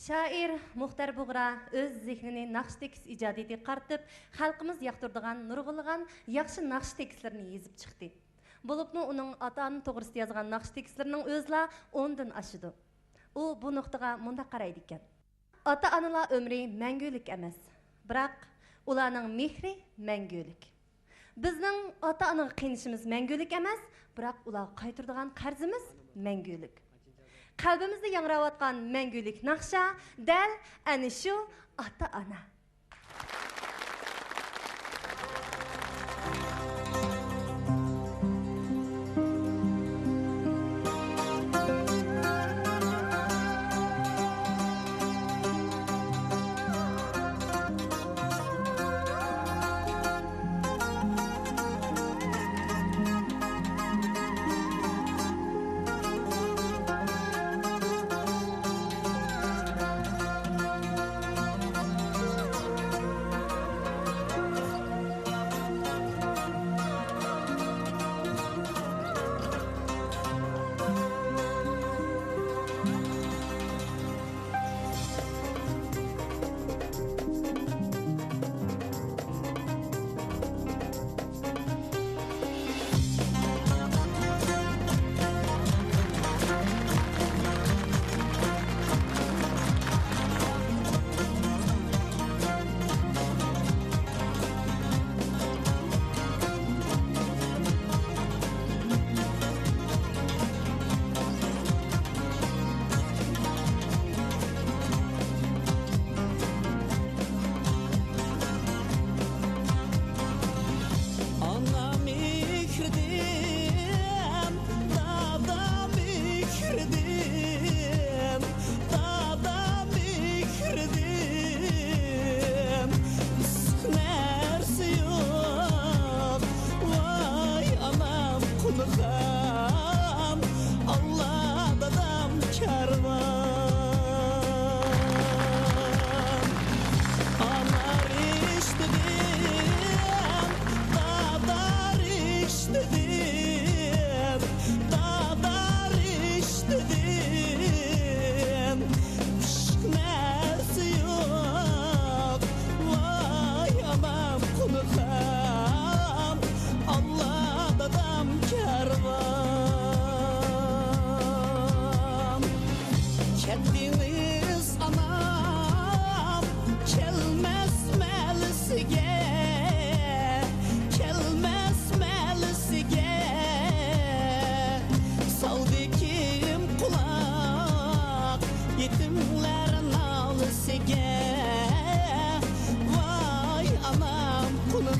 Şair Muxtar Buğra öz zihnini naqsh tekis ijodiyatga qaratib, xalqimiz yoqtirdigan, nurg'ulagan yaxshi naqsh tekislerini yezib chiqdi. Bo'libmi uning ota-ona to'g'risida yozgan naqsh tekislarining o'zla 10 dan oshidi. U bu nuqtaga mundaq qaraydi ekan. Ota-onalar umri mangulik emas, biroq ularning mehri mangulik. Bizning ota-onaga qiynishimiz mangulik emas, biroq ular qaytiradigan qarzimiz mangulik. Qalbimizda yangrayotgan mangulik naqsha dal ana shu ota-ona. Yetimlerin ağlısı vay anam kulu